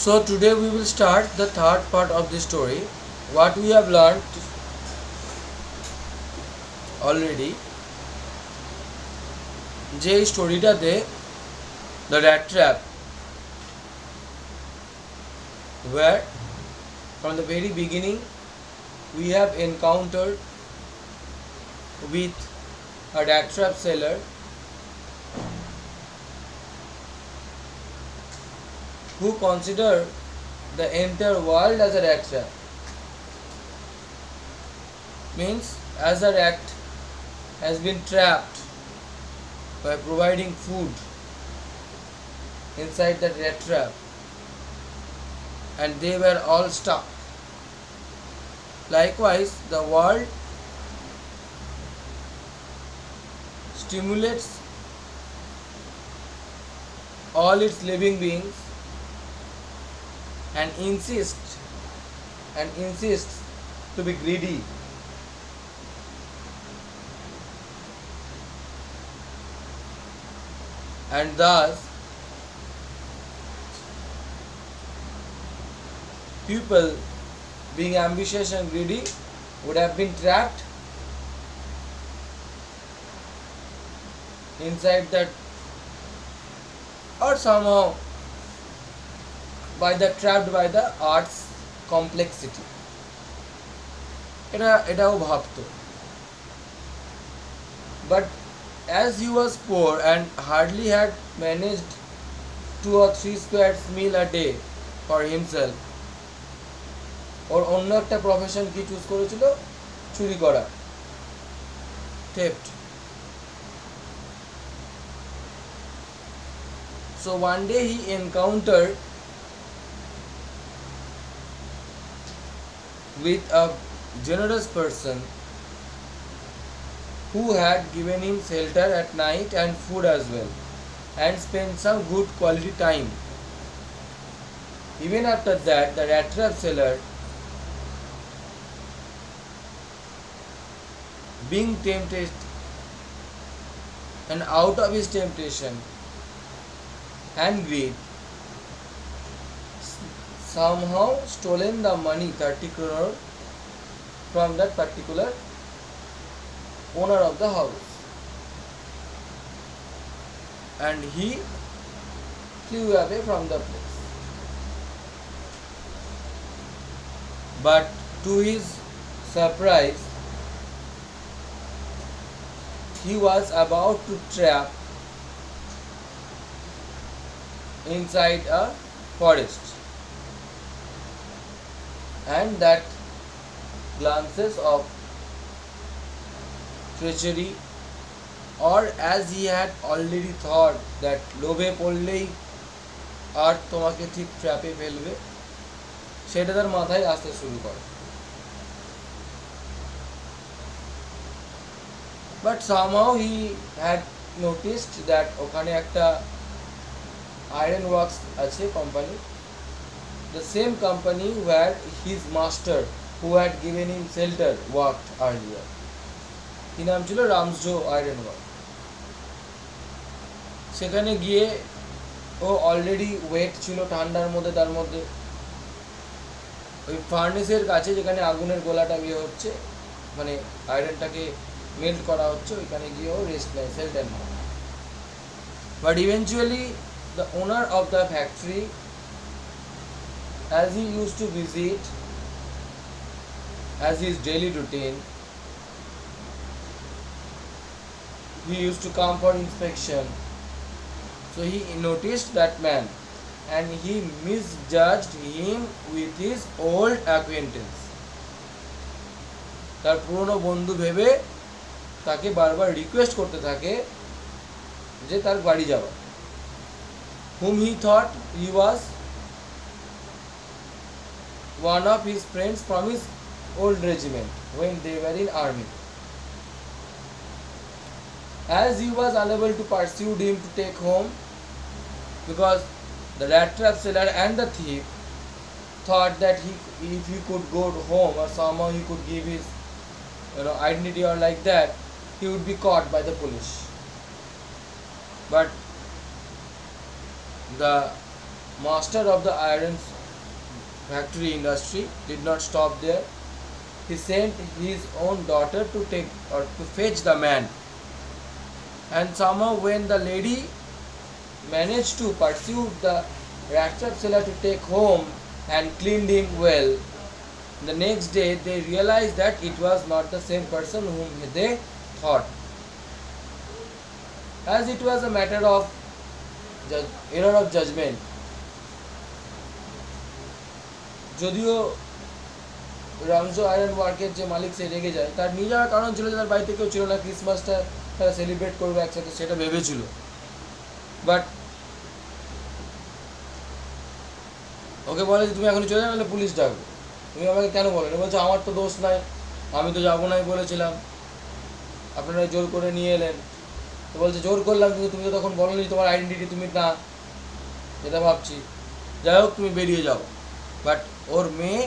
So today we will start the third part of the story. What we have learned already, যে স্টোরিটাতে the rat trap, where from the very beginning we have encountered with a rat trap seller who consider the entire world as a rat trap. Means as a rat has been trapped by providing food inside that rat trap, and they were all stuck. Likewise, the world stimulates all its living beings and insists to be greedy. And thus people being ambitious and greedy would have been trapped inside that, or somehow trapped by the art's complexity. এটাও ভাবতো. But as he was poor and hardly had managed 2 or 3 squares meal a day for himself, ওর অন্য একটা profession কি choose করেছিল? চুরি করা, theft. So one day he encountered with a generous person who had given him shelter at night and food as well, and spent some good quality time. Even after that, the Rattrap seller, being tempted and out of his temptation and greed, somehow stolen the money, 30 crore, from that particular owner of the house, and he flew away from the place. But to his surprise, he was about to trap inside a forest, and that glances of treachery, or as he had already thought that লোভে পড়লেই আর তোমাকে ঠিক ট্র্যাপে ফেলবে, সেটা তার মাথায় আসতে শুরু করে. But somehow he had noticed that ওখানে একটা iron works আছে company, the same company where his master who had given him shelter worked earlier. কি নাম ছিল? রামজো আয়রন ওয়ার্ক. সেখানে গিয়ে ও অলরেডি ওয়েট ছিল ঠান্ডার মধ্যে, তার মধ্যে ওই ফার্নেসের কাছে যেখানে আগুনের গোলাটা হচ্ছে, মানে আয়রনটাকে মেল্ট করা হচ্ছে, ওইখানে গিয়ে ও রেস্ট নেয়, শেল্টার নেয়. But eventually the owner of the factory, as he used to visit as his daily routine, he used to come for inspection. So he noticed that man and he misjudged him with his old acquaintance. তার পুরনো বন্ধু ভেবে তাকে বারবার request করতে থাকে যে তার বাড়ি যাওয়া, whom he thought he was one of his friends from his old regiment when they were in army. As he was unable to pursue him to take home, because the rat trap seller and the thief thought that if he could go home or somehow he could give his identity or like that, he would be caught by the police. But the master of the iron factory industry did not stop there. He sent his own daughter to take or to fetch the man. And somehow, when the lady managed to pursue the Rattrap seller to take home and cleaned him well, the next day they realized that it was not the same person whom they thought. As it was a matter of error of judgment, যদিও রামজো iron ওয়ার্কের যে মালিক সে রেগে যায়, তার নিয়ে যাওয়ার কারণ ছিল যে তার বাড়িতে কেউ ছিল না, ক্রিসমাসটা তারা সেলিব্রেট করবে একসাথে, সেটা ভেবেছিল। বাট ওকে বলে যে তুমি এখন চলে যাবে, পুলিশ ডাকবে। তুমি আমাকে কেন বলেন? বলছে আমার তো দোষ নাই, আমি তো যাবো নাই বলেছিলাম, আপনারা জোর করে নিয়ে এলেন। তো বলছে জোর করলাম, কিন্তু তুমি তো তখন বলোনি তোমার আইডেন্টিটি তুমি না, যেটা ভাবছি। যাই হোক, তুমি বেরিয়ে যাও। বাট ওর মেয়ে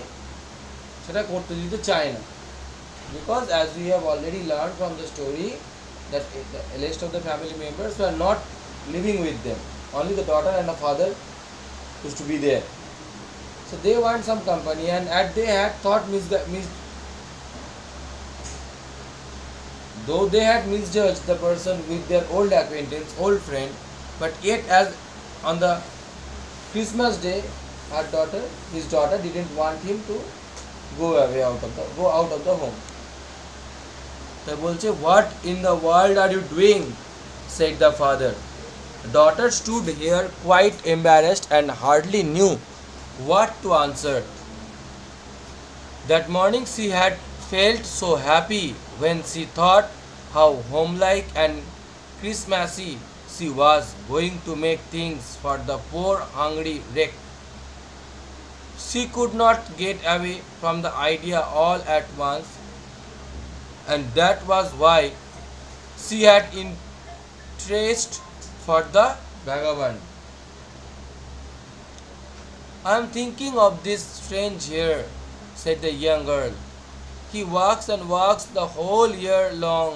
সেটা করতে দিতে চায় না, because as we have already learned from the story that the rest of the family members were not living with them, only the daughter and the father used to be there. So they want some company, and they had thought though they had misjudged the person with their old acquaintance, old friend, but yet as on the Christmas day, his daughter didn't want him to go out of the home. They bolche, what in the world are you doing? Said the father. The daughter stood here quite embarrassed and hardly knew what to answer. That morning she had felt so happy when she thought how homelike and Christmassy she was going to make things for the poor hungry wreck. She could not get away from the idea all at once, and that was why she had interest for the vagabond. I am thinking of this strange here, said the young girl. He walks and walks the whole year long,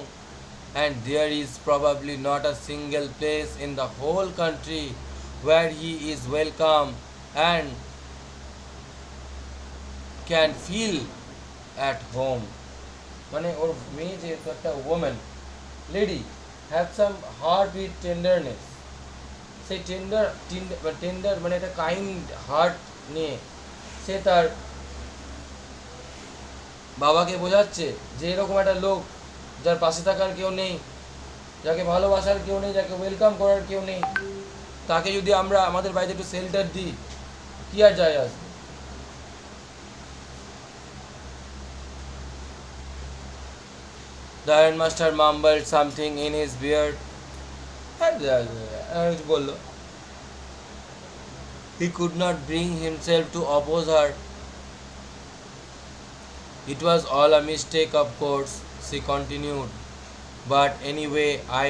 and there is probably not a single place in the whole country where he is welcome and can feel at home. মানে ওর মেয়ে যেহেতু একটা women lady, have some heart with tenderness, সেই tender মানে একটা kind heart নিয়ে সে তার বাবাকে বোঝাচ্ছে যে এরকম একটা লোক যার পাশে থাকার কেউ নেই, যাকে ভালোবাসার কেউ নেই, যাকে ওয়েলকাম করার কেউ নেই, তাকে যদি আমরা আমাদের বাড়িতে একটু শেল্টার দিই, কি আর যায় আসবে। The ironmaster mumbled something in his beard. He could not bring himself to oppose her. It was all a mistake, of course, she continued. But anyway, I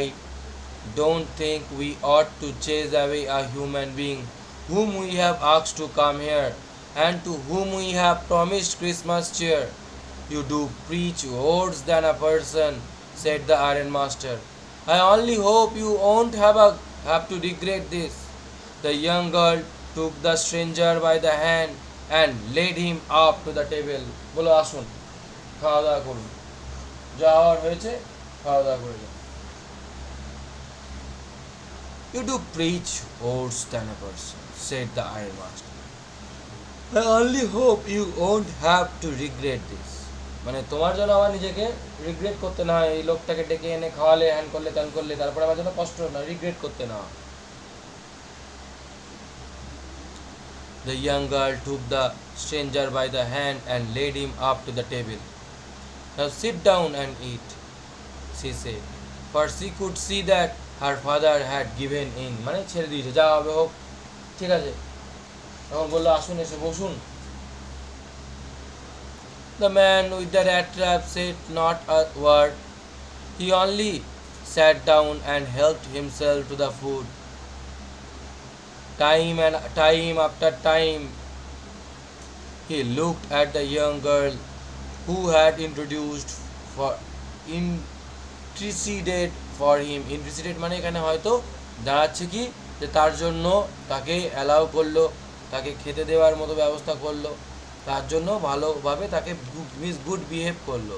don't think we ought to chase away a human being whom we have asked to come here and to whom we have promised Christmas cheer. You do preach worse than a person, said the ironmaster. I only hope you won't have to regret this. The young girl took the stranger by the hand and led him up to the table. বলো আসুন, খাওয়া দাওয়া করুন, যা হওয়ার হয়েছে খাওয়া দাওয়া করে যান। You do preach worse than a person, said the ironmaster. I only hope you won't have to regret this. মানে তোমার জন্য আমার নিজেকে রিগ্রেট করতে না হয়, এই লোকটাকে ডেকে এনে খাওয়ালে, হ্যান করলে, ত্যান করলে, তারপরে আমার জন্য কষ্ট না, রিগ্রেট করতে না। The young girl took the stranger by the hand and led him up to the table. Now sit down and eat, she said, for she could see that her father had given in. মানে ছেড়ে দিয়েছে, যা হবে হোক, ঠিক আছে। তখন বললো আসুন, এসে বসুন। The man with the rat trap said not a word. He only sat down and helped himself to the food. Time after time, he looked at the young girl who had interceded for him. Interceded মানে এখানে হয়তো দাঁড়াচ্ছে কি যে তার জন্য তাকে allow করলো, তাকে খেতে দেওয়ার মতো ব্যবস্থা করলো, তার জন্য ভালোভাবে তাকে গুড বিহেভ করলো।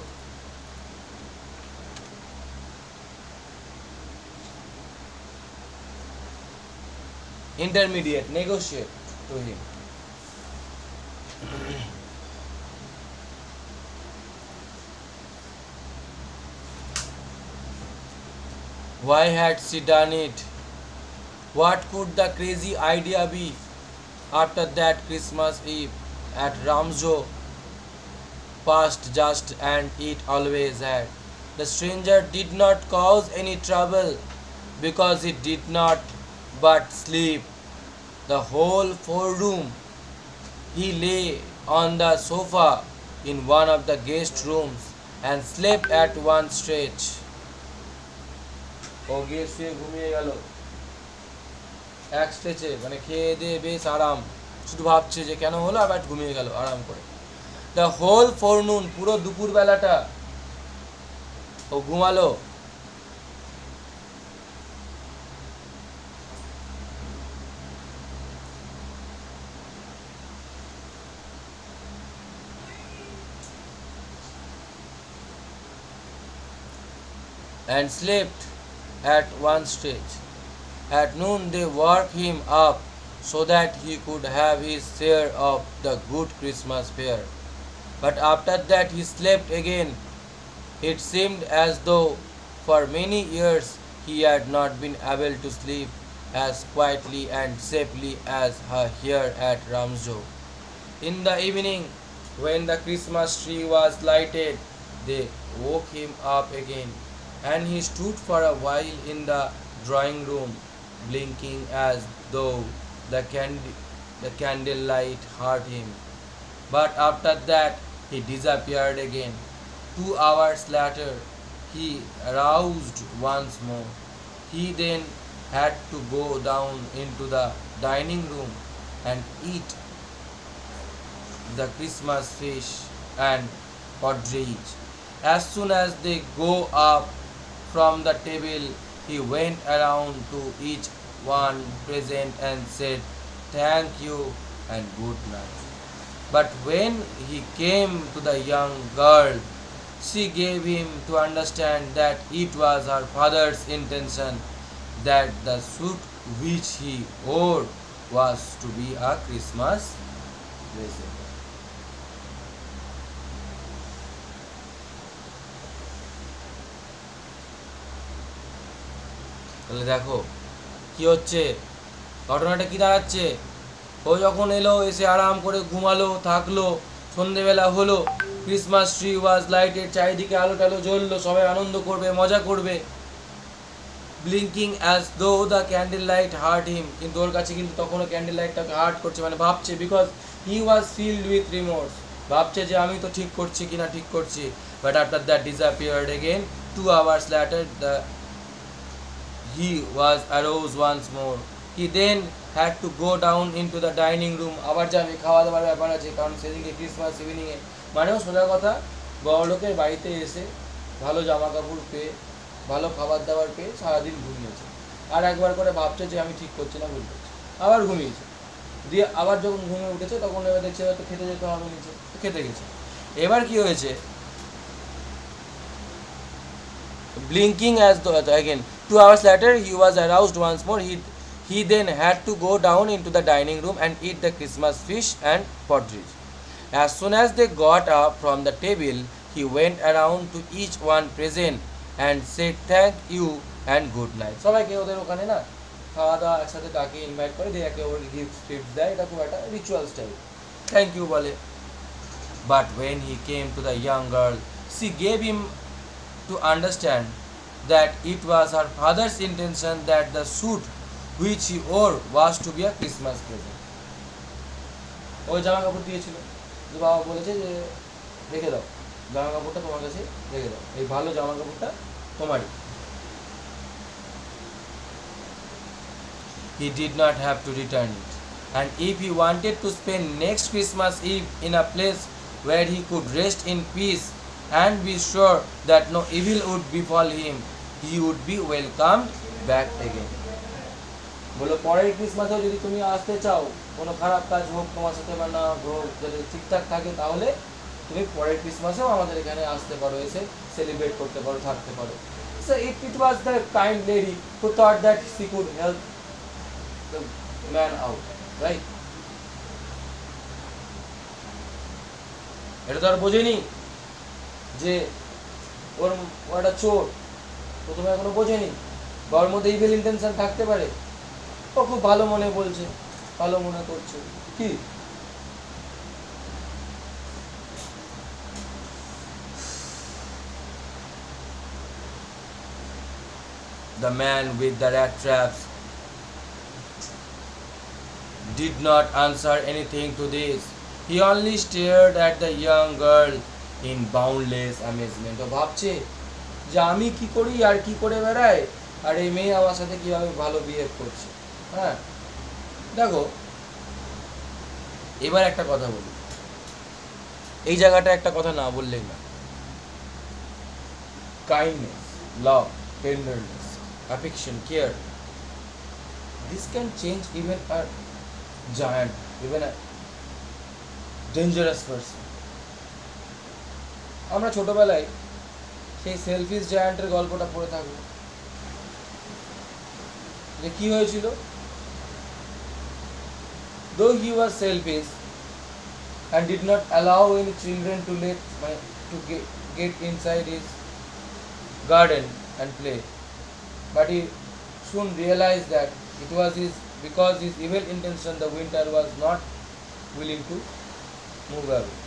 Intermediate negotiate to him. Why had she done it? What could the crazy idea be? After that Christmas Eve at Ramjo passed just and it always had. The stranger did not cause any trouble because he did not but sleep. The whole forenoon he lay on the sofa in one of the guest rooms and slept at one stretch. ও গিয়ে শুয়ে ঘুমিয়ে গেল এক স্ট্রেচে, মানে খেয়ে দিয়ে বেশ আরাম, শুধু ভাবছে যে কেন হলো, আবার ঘুমিয়ে গেল আরাম করে। দ্য হোল ফরনুন, পুরো দুপুরবেলাটা ও ঘুমালো। And slept at one stretch. At noon they woke him up so that he could have his share of the good Christmas fare. But after that he slept again. It seemed as though for many years he had not been able to sleep as quietly and safely as here at Ramjo. In the evening, when the Christmas tree was lighted, they woke him up again, and he stood for a while in the drawing room, blinking as though the candlelight hurt him. But after that, he disappeared again. 2 hours later, he aroused once more. He then had to go down into the dining room and eat the Christmas fish and partridge. As soon as they go up from the table, he went around to each one present and said, "Thank you and good night." But when he came to the young girl, she gave him to understand that it was her father's intention that the suit which he wore was to be a Christmas present. তাহলে দেখো কি হচ্ছে, ঘটনাটা কি দাঁড়াচ্ছে। ও যখন এলো, এসে আরাম করে ঘুমালো, থাকলো, সন্ধেবেলা হলো, ক্রিসমাস ট্রি ওয়াজ লাইটেড, চারিদিকে আলো টালো জ্বললো, সবাই আনন্দ করবে, মজা করবে। Blinking as though the candle light hurt him, কিন্তু ওর কাছে কিন্তু তখনও ক্যান্ডেল লাইটটাকে হার্ট করছে, মানে ভাবছে, because he was filled with remorse, ভাবছে যে আমি তো ঠিক করছি কিনা ঠিক করছি। But after that disappeared again, 2 hours later the he was arose once more. He then had to go down into the dining room. আবার যাবে, খাওয়া দাওয়ার ব্যাপার আছে, কারণ সেদিনকে ক্রিসমাস ইভিনিংয়ে, মানেও সোজা কথা, বড়লোকের বাড়িতে এসে ভালো জামা কাপড় পেয়ে, ভালো খাবার দাবার পেয়ে সারাদিন ঘুমিয়েছে। আর একবার করে ভাবছে যে আমি ঠিক করছি না, ভুল করছি, আবার ঘুমিয়েছে। দিয়ে আবার যখন ঘুমিয়ে উঠেছে, তখন এবার দেখছে হয়তো খেতে যেতে হবে নিচে, খেতে গেছে। এবার কি হয়েছে, blinking as though again 2 hours later he was aroused once more. He then had to go down into the dining room and eat the Christmas fish and partridge. As soon as they got up from the table, he went around to each one present and said thank you and good night. সবাইকে ওদের ওখানে না খাওয়া দাওয়া একসাথে ডাকে, invite করে দিয়ে একে ওর গিফট দেয়, এটা খুব একটা রিচুয়াল স্টাইল, থ্যাংক ইউ বলে। But when he came to the young girl, she gave him to understand that it was her father's intention that the suit which he wore was to be a Christmas present. ওই জামা কাপড় দিয়েছিল, যে বাবা বলেছে যে রেখে দাও, জামা কাপড়টা তোমার কাছে রেখে দাও, এই ভালো জামা কাপড়টা তোমারই। He did not have to return it, and if he wanted to spend next Christmas Eve in a place where he could rest in peace and be sure that no evil would befall him, he would be welcomed back again. বললো পরের ক্রিসমাসেও যদি তুমি আসতে চাও, কোনো খারাপ কাজ হোক তোমার সাথে বা না হোক, যাতে ঠিকঠাক থাকে, তাহলে তুমি পরের ক্রিসমাসেও আমাদের এখানে আসতে পারো, এসে সেলিব্রেট করতে পারো, থাকতে পারো। So it was the kind lady who thought that she could help the man out, right? এটা তো আর বোঝেনি যে ওর একটা চোর, প্রথমে এখনো বোঝেনি বা ওর মধ্যে ইভিল ইন্টেনশন থাকতে পারে। ও খুব ভালো মনে বলছে, ভালো মনে করছে কি। The man with the rat traps did not answer anything to this. He only stared at the young girl in boundless amazement. ও ভাবছে যে আমি কি করি আর কি করে বেড়াই, আর এই মেয়ে আমার সাথে কিভাবে ভালো বিহেভ করছে। হ্যাঁ দেখো, এবার একটা কথা বলি, এই জায়গাটা একটা কথা না বললেই না। Kindness, love, tenderness, affection, care, this can change even a giant, even a dangerous person. আমরা ছোটবেলায় সেই সেলফিশ জায়ান্টের গল্পটা পড়ে থাকবো, যে কি হয়েছিল। Though he was selfish and did not allow any children to get inside his garden and play, but he soon realized that it was because his evil intention the winter was not willing to move away.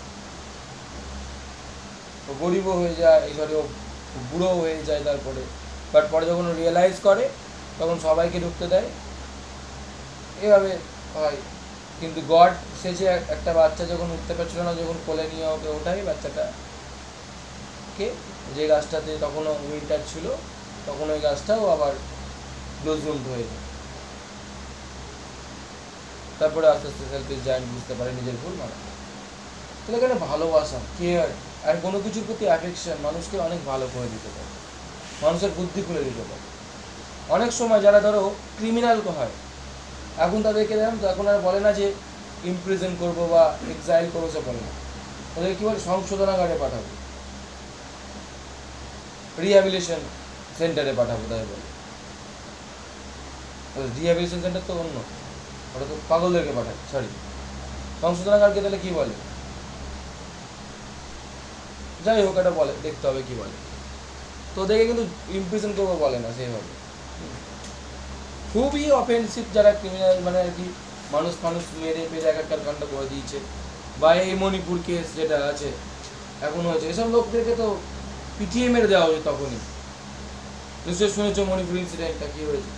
ও গরিবও হয়ে যায়, এই sorry ও বুড়ো হয়ে যায় তারপরে, but পরে যখন realise করে তখন সবাইকে ঢুকতে দেয়, এভাবে হয়। কিন্তু গড সে যে একটা বাচ্চা যখন উঠতে পারছিল না, যখন কোলে নিয়ে ওকে ওঠাই বাচ্চাটাকে, যে গাছটাতে তখনও উইন্টার ছিল, তখন ওই গাছটাও আবার ব্লুজুমড হয়ে যায়। তারপরে আস্তে আস্তে সেলফিশ জায়ান্ট বুঝতে পারে নিজের ভুল মানা। তাহলে এখানে ভালোবাসা, কেয়ার আর কোনো কিছুর প্রতি অ্যাফেকশন মানুষকে অনেক ভালো করে দিতে পারে, মানুষের বুদ্ধি খুলে দিতে পারে। অনেক সময় যারা ধরো ক্রিমিনাল হয়, এখন তাদেরকে দেখলাম তো এখন আর বলে না যে ইমপ্রিজন করবো বা এক্সাইল করবো, সে বলে না, ওদের কী বলে সংশোধনাগারে পাঠাবো, রিহ্যাবিলিটেশন সেন্টারে পাঠাবো, তাই বলে। রিহ্যাবিলিটেশন সেন্টার তো অন্য, ওটা তো পাগলদেরকে পাঠায়, সরি সংশোধনাগারকে তাহলে কী বলে, যাই হোক এটা বলে, দেখতে হবে কি বলে। তো ওদেরকে কিন্তু ইমপ্রিজন করবো বলে না সেইভাবে। খুবই অফেন্সিভ যারা ক্রিমিনাল, মানে আর কি মানুষ মেরে পেরে একাকার কাণ্ড করে দিয়েছে, বা এই মণিপুর কেস যেটা আছে এখন হয়েছে, এসব লোকদেরকে তো পিটিয়ে মেরে দেওয়া হয়েছে তখনই। নিশ্চয়ই শুনেছ মণিপুর ইনসিডেন্টটা কি হয়েছে।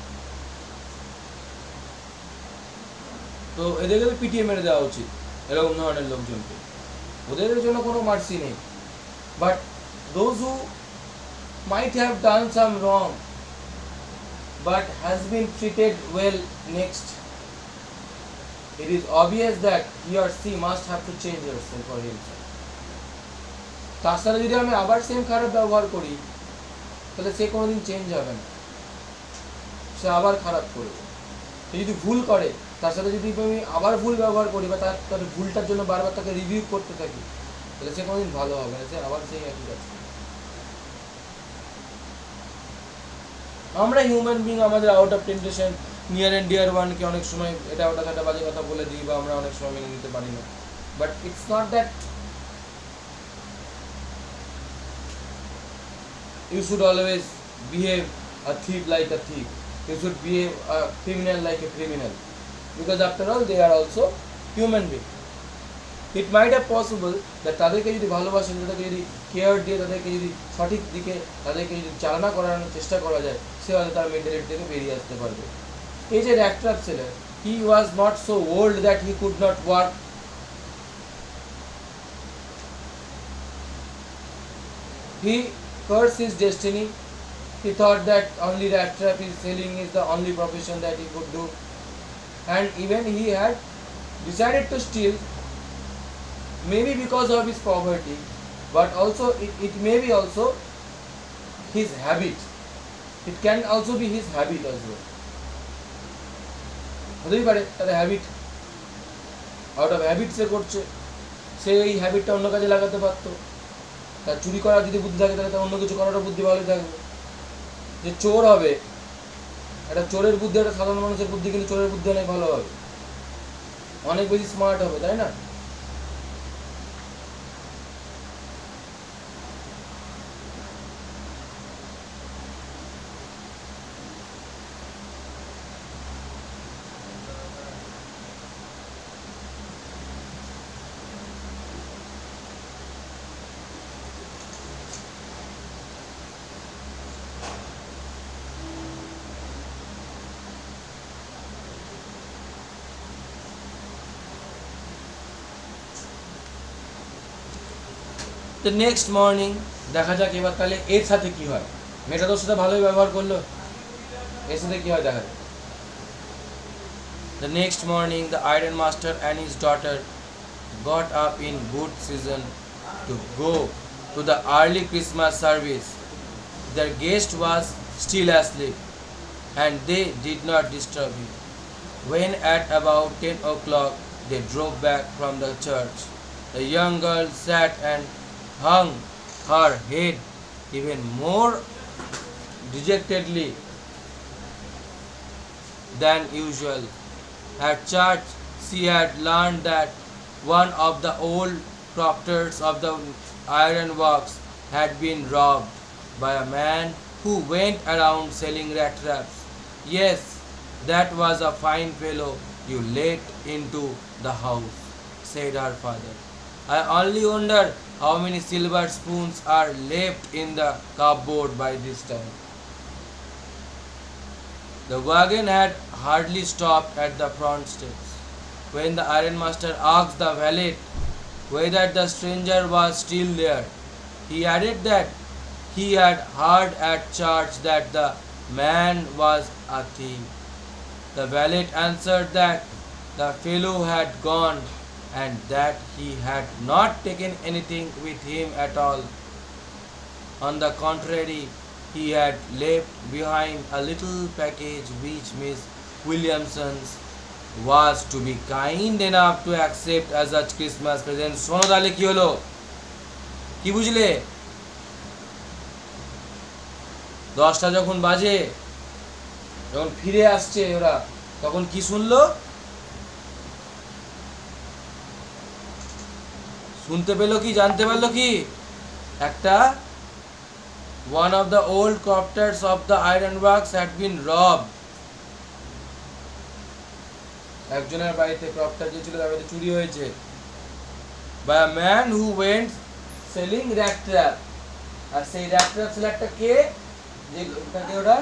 তো এদেরকে তো পিটিয়ে মেরে দেওয়া উচিত, এরকম ধরনের লোকজনকে, ওদের জন্য কোনো মার্সি নেই। But those who might have done some wrong but has been treated well next, it is obvious that he or she must have to change herself or himself. তার সাথে যদি আমি আবার সেম খারাপ ব্যবহার করি, তাহলে সে কোনোদিন চেঞ্জ হবে না, সে আবার খারাপ করবে। সে যদি ভুল করে, তার সাথে যদি আমি আবার ভুল ব্যবহার করি বা তার ভুলটার জন্য বারবার তাকে রিভিউ করতে থাকি, তাহলে সে কোনোদিন ভালো হবে না, সে আবার সেই একই কাজ। আমরা হিউম্যান বিং, আমাদের out of temptation near and deer ওয়ানকে অনেক সময় এটা ওটা একটা বাজে কথা বলে দিই, বা আমরা অনেক সময় মেনে নিতে পারি না। But it's not that you should always behave a thief like a thief, you should behave a criminal like a criminal, because after all they are also human being. It might have possible that তাদেরকে যদি ভালোবাসেন, তাদেরকে যদি care দিয়ে তাদেরকে যদি সঠিক দিকে তাদেরকে যদি চালনা করানোর চেষ্টা করা যায়, সে হয়তো তার মেন্টালিটি থেকে বেরিয়ে আসতে পারবে। এই যে র্যাট্রাপ ছেলে, he was not so old that he could not work, he cursed his destiny, he thought that only Rattrap is selling is the only profession that he could do, and even he had decided to steal, maybe because of his poverty, but also it may be also his habit, it can also be his habit as well. হতেই পারে তার habit, out of habit সে করছে, সে এই হ্যাবিটটা অন্য কাজে লাগাতে পারতো। তার চুরি করার যদি বুদ্ধি থাকে তাহলে তার অন্য কিছু করারও বুদ্ধি ভালোই থাকবে। যে চোর হবে, একটা চোরের বুদ্ধি একটা সাধারণ মানুষের বুদ্ধি কিন্তু চোরের বুদ্ধি অনেক ভালো হবে, অনেক বেশি স্মার্ট হবে, তাই না? দ্য নেক্সট মর্নিং, দেখা যাক এবার তাহলে এর সাথে কি হয়। মেয়েটা তোর সাথে ভালোই ব্যবহার করলো, এর সাথে কি হয় দেখা যাক। The next morning, the iron master and his daughter got up in good season to go to the early Christmas service. Their guest was still asleep, and they did not disturb him. When at about 10 o'clock they drove back from the church, the young girl sat and hung her head even more dejectedly than usual. At church, she had learned that one of the old crofters of the ironworks had been robbed by a man who went around selling rattraps. Yes, that was a fine fellow you let into the house, said her father. I only wonder how many silver spoons are left in the cupboard by this time. The wagon had hardly stopped at the front steps when the ironmaster asked the valet whether the stranger was still there. He added that he had heard at church that the man was a thief. The valet answered that the fellow had gone and that he had not taken anything with him at all. On the contrary, he had left behind a little package which Miss Williamson was to be kind enough to accept as a Christmas present. শোনো তাহলে কি হলো, কি বুঝলে? 10টা যখন বাজে, যখন ফিরে আসছে ওরা, তখন কি শুনলো? শুনতে পেলো কি, জানতে পারলো কি? একটা one of the old crofters of the ironworks had been robbed. একজনের বাড়িতে ক্রফটার যে ছিল তার বাড়িতে চুরি হয়েছে, by a man who went selling rattrap. আর সেই rattrap সেলারটা কে, যে লোকটাকে ওরা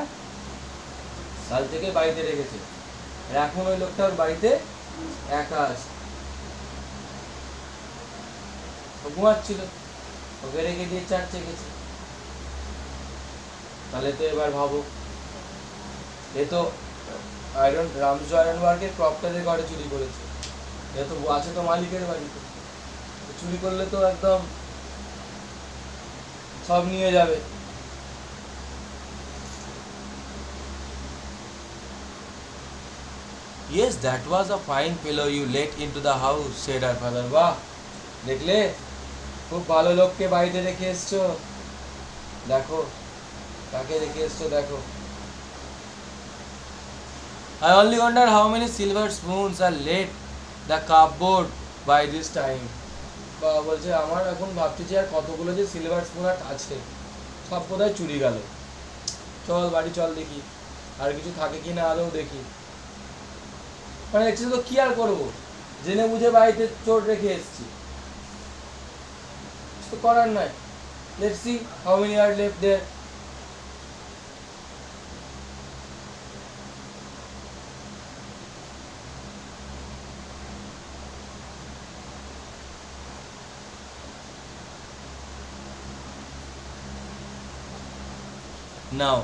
কাল থেকে বাড়িতে রেখেছে, আর এখন ওই লোকটা ওর বাড়িতে একা আছে, ঘুমাচ্ছিল, ওকে রেখে দিয়ে চার্চে গেছে। তাহলে তো এবার ভাবো, এ তো রামজো আয়রন ওয়ার্কের ক্রপটারের ঘরে চুরি করেছে, এ তো আছে তো মালিকের বাড়িতে, চুরি করলে তো একদম সব নিয়ে যাবে। Yes, that was a fine fellow you let into the house, said her father. বাহ, দেখলে খুব ভালো লোককে বাড়িতে রেখে এসছো, দেখো কাকে রেখে এসছো দেখো। I only wonder how many silver spoons are left the cupboard by this time. বাবা বলছে আমার এখন ভাবছি যে আর কতগুলো যে সিলভার স্পুন আছে, সব বোধহয় চুরি গেল, চল বাড়ি চল দেখি আর কিছু থাকে কি না আদৌ দেখি। মানে দেখছি তো কি আর করবো, জেনে বুঝে বাড়িতে চোর রেখে এসছি, তো করার নাই। Let's see how many are left there. Now,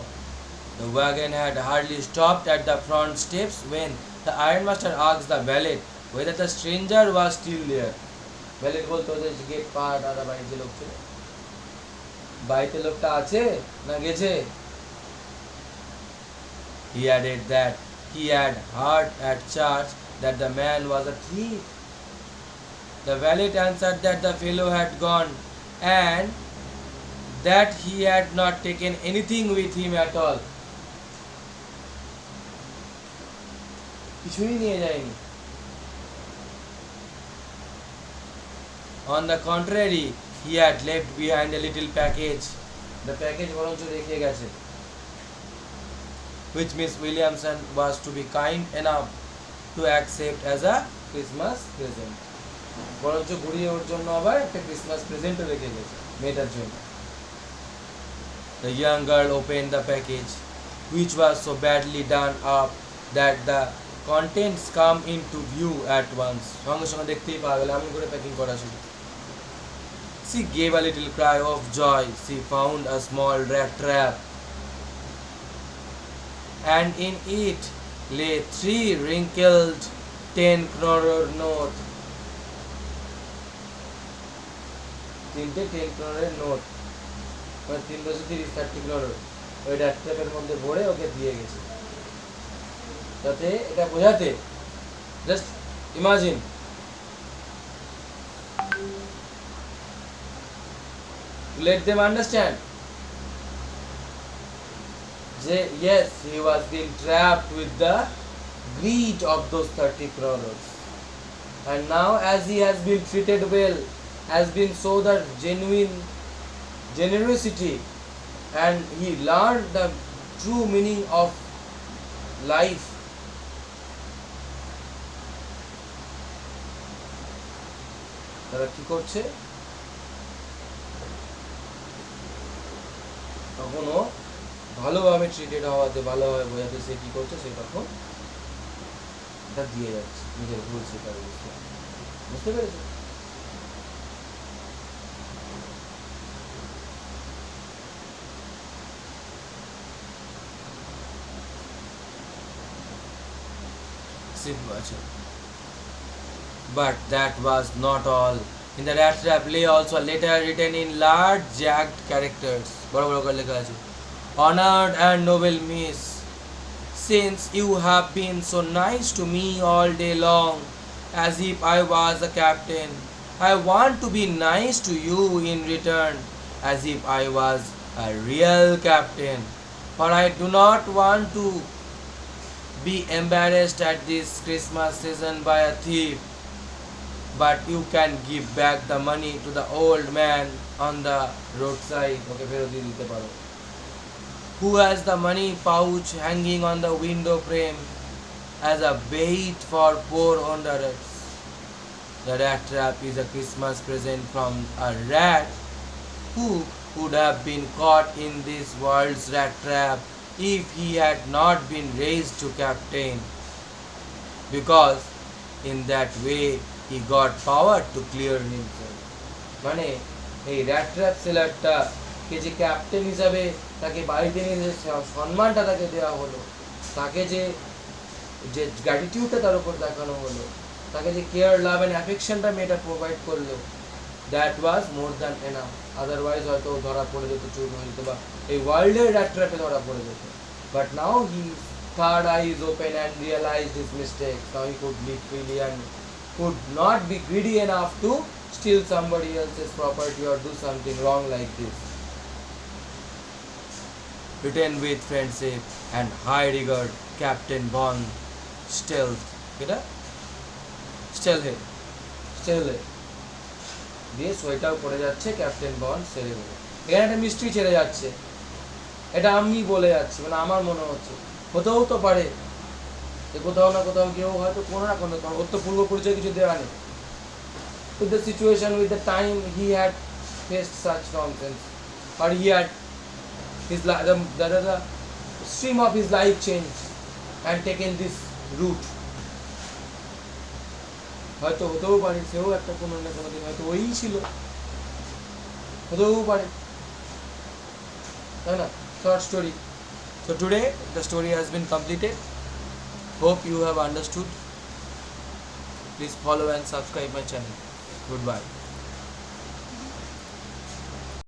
the wagon had hardly stopped at the front steps when the ironmaster asked the valet whether the stranger was still there. Valet বলতো যে গেট পাহাড় আর বাড়ির যে লোক ছিল, বাড়িতে লোকটা আছে না গেছে? He added that he had heard at church that the man was a thief. The valet answered that the fellow had gone and that he had not taken anything with him at all. কিছুই নিয়ে যায়নি। On the contrary, he had left behind a little package. The package বরঞ্চ রেখে গেছে, which Miss Williamson was to be kind enough to accept as a Christmas present. বরঞ্চ ঘুরিয়ে ওর জন্য আবার একটা ক্রিসমাস প্রেজেন্টও রেখে গেছে মেয়েটার জন্য। The young girl opened the package, which was so badly done up that the contents come into view at once. সঙ্গে সঙ্গে দেখতেই পাওয়া গেল এমন করে প্যাকিং করা ছিল। She gave a little cry of joy. She found a small rat trap, and in it lay 3 wrinkled 10-kroner note. 3টে 10 kroner নোট, মানে 3 বছর 30 kroner ওই rat trap এর মধ্যে ভরে ওকে দিয়ে গেছে, যাতে এটা বোঝাতে, just imagine, let them understand যে yes, he was being trapped with the greed of those 30 kroners, and now as he has been treated well, has been so the genuine generosity, and he learned the true meaning of life. তারা কি করছে, তখনও ভালোভাবে treated হওয়াতে, ভালোভাবে বোঝাতে সে কি করছে, সে তখন এটা দিয়ে যাচ্ছে নিজের ভুল স্বীকার করতে। বুঝতে পেরেছো? But that was not all. In the Rattrap lay also a letter written in large jagged characters. বড় বড় করে লেখা আছে, Honored and noble miss, since you have been so nice to me all day long, as if I was a captain, I want to be nice to you in return, as if I was a real captain. For I do not want to be embarrassed at this Christmas season by a thief, but you can give back the money to the old man on the roadside, okay, ফেরত দিয়ে দিতে পারো, who has the money pouch hanging on the window frame as a bait for poor wanderers. The rat trap is a Christmas present from a rat who would have been caught in this world's rat trap if he had not been raised to captain, because in that way he got power to clear himself. মানে এই rat trap সেলারটা কে যে captain হিসাবে তাকে বাড়িতে নিয়ে যে সম্মানটা তাকে দেওয়া হলো, তাকে যে যে গ্র্যাটিটিউডটা তার উপর দেখানো হলো, তাকে যে কেয়ার, লাভ অ্যান্ড অ্যাফেকশনটা মেয়েটা প্রোভাইড করলো, that was more than enough. Otherwise হয়তো ধরা পড়ে যেত, চুর হয়ে যেত, বা এই ওয়ার্ল্ডের rat trap এ ধরা পড়ে যেত। But now he third eye is open and realized his mistake. Now he could live freely and could not be greedy enough to steal somebody else's property or do something wrong like this. Written with friendship and high regard, Captain Von Stealth. এটা স্টেলহে দিয়ে sweater পড়ে যাচ্ছে captain বন সেরে গেল। এখানে একটা mystery ছেড়ে যাচ্ছে, এটা আমি বলে যাচ্ছি, মানে আমার মনে হচ্ছে, হতেও তো পারে যে কোথাও না কোথাও কেউ হয়তো কোনো না কোনো, ওর তো পূর্ব পরিচয় কিছু দেওয়া নেই, with the situation, with the time he had faced such nonsense, or he had his the stream of his life changed and taken this route. হয়তো হতেও পারে সেও একটা কোনো না কোনো দিন হয়তো ওই ছিল, হতেও পারে, তাই না? Short story. So today the story has been completed. Hope you have understood. Please follow and subscribe my channel. Goodbye.